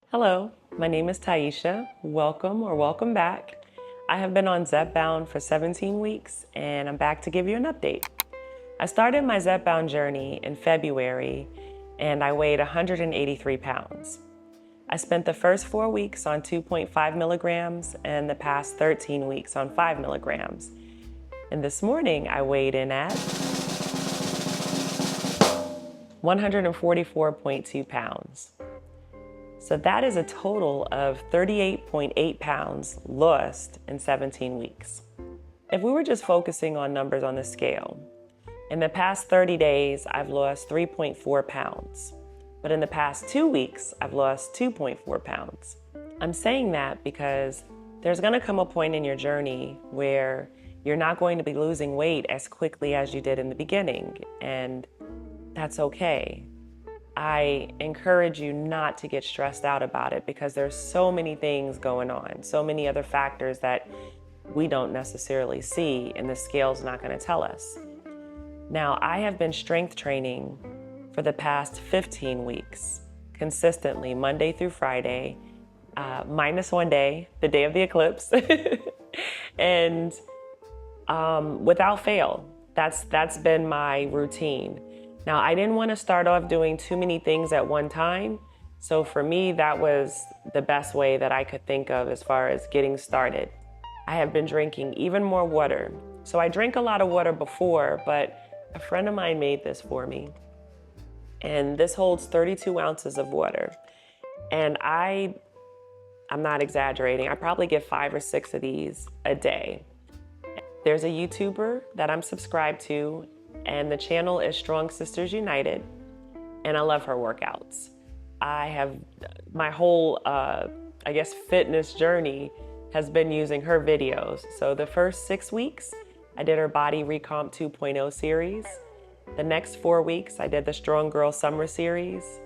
Hello, my name is Taisha. Welcome or welcome back. I have been on Zepbound for 17 weeks and I'm back to give you an update. I started my Zepbound journey in February and I weighed 183 pounds. I spent the first 4 weeks on 2.5 milligrams and the past 13 weeks on 5 milligrams. And this morning I weighed in at 144.2 pounds. So that is a total of 38.8 pounds lost in 17 weeks. If we were just focusing on numbers on the scale, in the past 30 days, I've lost 3.4 pounds. But in the past 2 weeks, I've lost 2.4 pounds. I'm saying that because there's gonna come a point in your journey where you're not going to be losing weight as quickly as you did in the beginning, and that's okay. I encourage you not to get stressed out about it because there's so many things going on, so many other factors that we don't necessarily see and the scale's not going to tell us. Now, I have been strength training for the past 15 weeks, consistently, Monday through Friday, minus one day, the day of the eclipse, and without fail. That's been my routine. Now, I didn't want to start off doing too many things at one time. So for me, that was the best way that I could think of as far as getting started. I have been drinking even more water. So I drank a lot of water before, but a friend of mine made this for me. And this holds 32 ounces of water. And I'm not exaggerating. I probably get 5 or 6 of these a day. There's a YouTuber that I'm subscribed to, and the channel is Strong Sisters United, and I love her workouts. I have my whole, fitness journey has been using her videos. So the first 6 weeks, I did her Body Recomp 2.0 series. The next 4 weeks, I did the Strong Girl Summer series.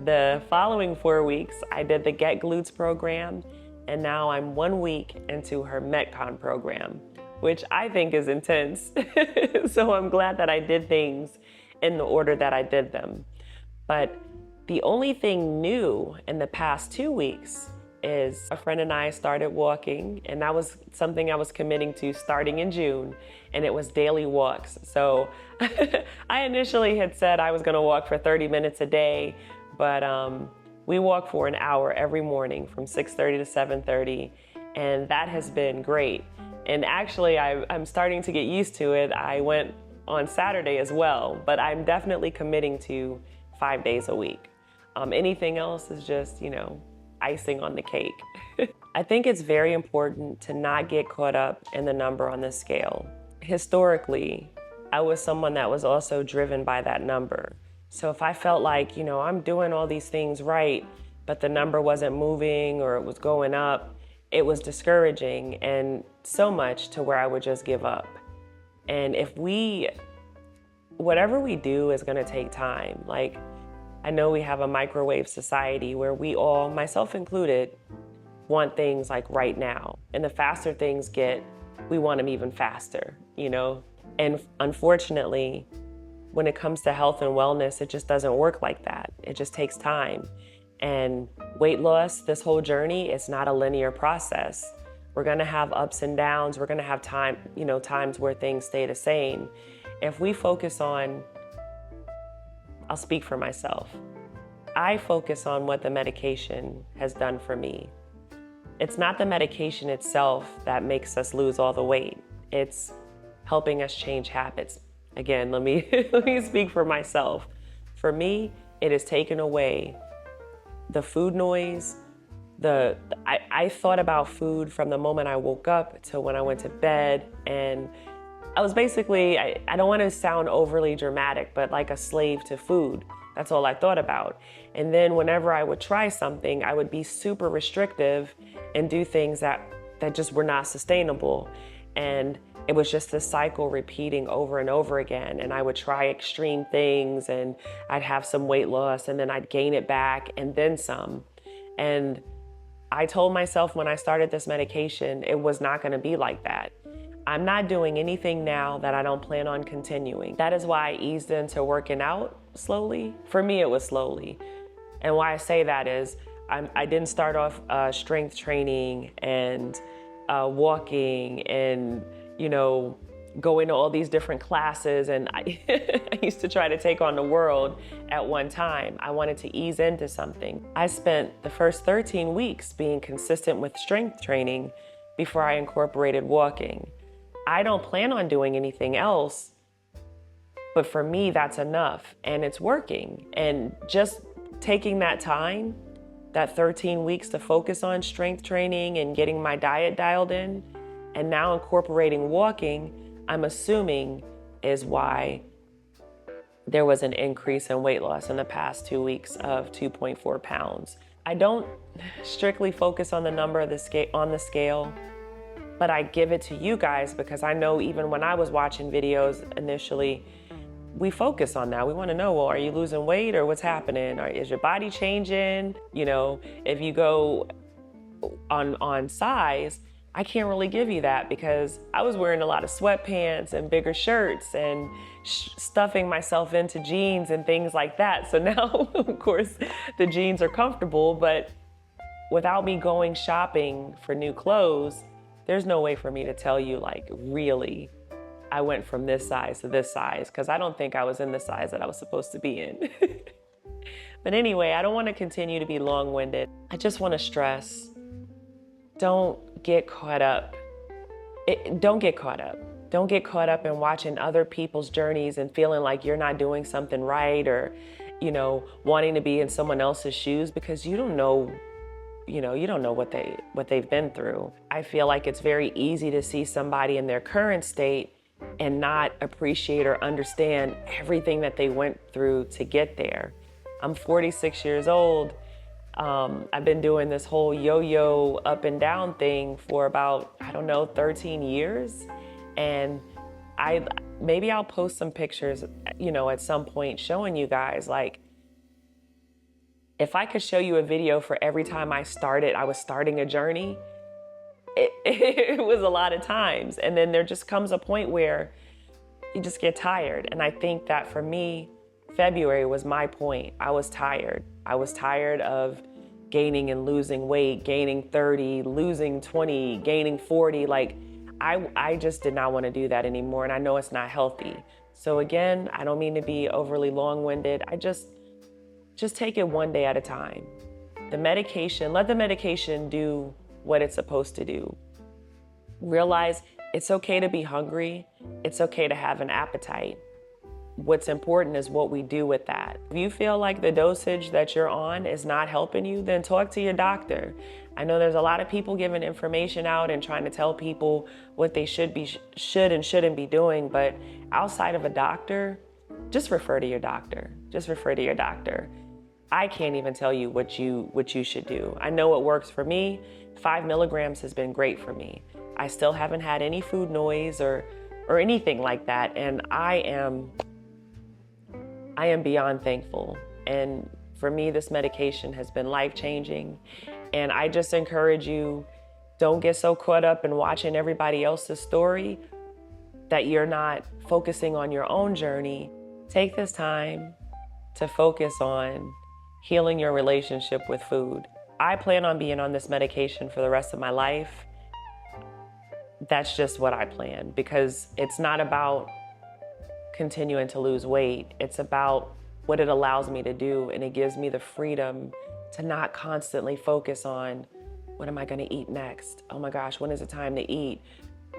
The following 4 weeks, I did the Get Glutes program, and now I'm 1 week into her Metcon program, which I think is intense. So I'm glad that I did things in the order that I did them. But the only thing new in the past 2 weeks is a friend and I started walking, and that was something I was committing to starting in June, and it was daily walks. So I initially had said I was gonna walk for 30 minutes a day, but we walk for an hour every morning from 6:30 to 7:30, and that has been great. And actually, I'm starting to get used to it. I went on Saturday as well, but I'm definitely committing to 5 days a week. Anything else is just, icing on the cake. I think it's very important to not get caught up in the number on the scale. Historically, I was someone that was also driven by that number. So if I felt like, I'm doing all these things right, but the number wasn't moving or it was going up, it was discouraging, and so much to where I would just give up. And whatever we do is gonna take time. Like, I know we have a microwave society where we all, myself included, want things like right now. And the faster things get, we want them even faster, And unfortunately, when it comes to health and wellness, it just doesn't work like that. It just takes time. And weight loss, this whole journey, is not a linear process. We're gonna have ups and downs. We're gonna have times where things stay the same. If we focus on, I'll speak for myself. I focus on what the medication has done for me. It's not the medication itself that makes us lose all the weight. It's helping us change habits. Again, let me speak for myself. For me, it has taken away the food noise. I thought about food from the moment I woke up to when I went to bed, and I was basically, I don't want to sound overly dramatic, but like a slave to food. That's all I thought about. And then whenever I would try something, I would be super restrictive and do things that just were not sustainable. And it was just this cycle repeating over and over again. And I would try extreme things, and I'd have some weight loss, and then I'd gain it back and then some. And I told myself when I started this medication, it was not going to be like that. I'm not doing anything now that I don't plan on continuing. That is why I eased into working out slowly. For me, it was slowly. And why I say that is I didn't start off strength training and walking and, going to all these different classes. And I, I used to try to take on the world at one time. I wanted to ease into something. I spent the first 13 weeks being consistent with strength training before I incorporated walking. I don't plan on doing anything else, but for me, that's enough, and it's working. And just taking that time, that 13 weeks to focus on strength training and getting my diet dialed in, and now incorporating walking, I'm assuming is why there was an increase in weight loss in the past 2 weeks of 2.4 pounds. I don't strictly focus on the number of on the scale, but I give it to you guys because I know even when I was watching videos initially, we focus on that. We want to know, well, are you losing weight or what's happening? Or is your body changing? If you go on size, I can't really give you that because I was wearing a lot of sweatpants and bigger shirts and stuffing myself into jeans and things like that. So now, of course, the jeans are comfortable, but without me going shopping for new clothes, there's no way for me to tell you, like, really, I went from this size to this size, because I don't think I was in the size that I was supposed to be in. But anyway, I don't want to continue to be long-winded. I just want to stress, don't get caught up. Don't get caught up. Don't get caught up in watching other people's journeys and feeling like you're not doing something right, or, wanting to be in someone else's shoes, because you don't know what they've been through. I feel like it's very easy to see somebody in their current state and not appreciate or understand everything that they went through to get there. I'm 46 years old. I've been doing this whole yo-yo up and down thing for about, 13 years. And maybe I'll post some pictures, at some point showing you guys, like, if I could show you a video for every time I was starting a journey, it was a lot of times. And then there just comes a point where you just get tired. And I think that for me, February was my point. I was tired. I was tired of gaining and losing weight, gaining 30, losing 20, gaining 40. Like, I just did not want to do that anymore. And I know it's not healthy. So again, I don't mean to be overly long-winded. I just take it one day at a time. Let the medication do what it's supposed to do. Realize it's okay to be hungry. It's okay to have an appetite. What's important is what we do with that. If you feel like the dosage that you're on is not helping you, then talk to your doctor. I know there's a lot of people giving information out and trying to tell people what they should and shouldn't be doing, but outside of a doctor, just refer to your doctor. Just refer to your doctor. I can't even tell you what you should do. I know what works for me. 5 milligrams has been great for me. I still haven't had any food noise or anything like that, and I am beyond thankful. And for me, this medication has been life-changing. And I just encourage you, don't get so caught up in watching everybody else's story that you're not focusing on your own journey. Take this time to focus on healing your relationship with food. I plan on being on this medication for the rest of my life. That's just what I plan, because it's not about continuing to lose weight. It's about what it allows me to do, and it gives me the freedom to not constantly focus on, what am I going to eat next? Oh my gosh, when is it time to eat?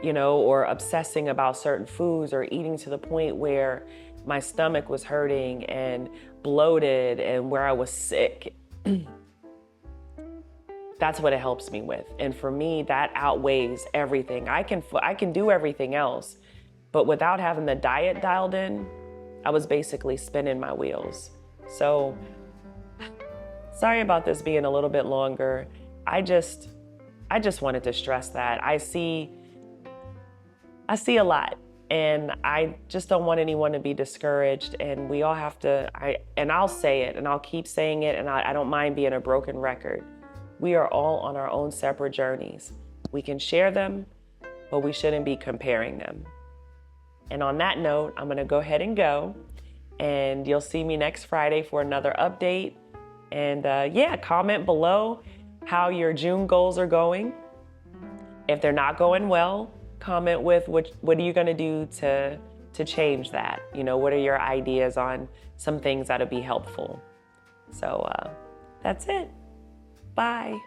Or obsessing about certain foods, or eating to the point where my stomach was hurting and bloated and where I was sick. That's what it helps me with. And for me, that outweighs everything. I can do everything else, but without having the diet dialed in, I was basically spinning my wheels. So sorry about this being a little bit longer. I just wanted to stress that. I see a lot, and I just don't want anyone to be discouraged. And we all have to, I'll say it, and I'll keep saying it, and I don't mind being a broken record. We are all on our own separate journeys. We can share them, but we shouldn't be comparing them. And on that note, I'm gonna go ahead and go, and you'll see me next Friday for another update. And yeah, comment below how your June goals are going. If they're not going well, comment with what are you gonna do to change that? You know, what are your ideas on some things that'll be helpful? So that's it. Bye.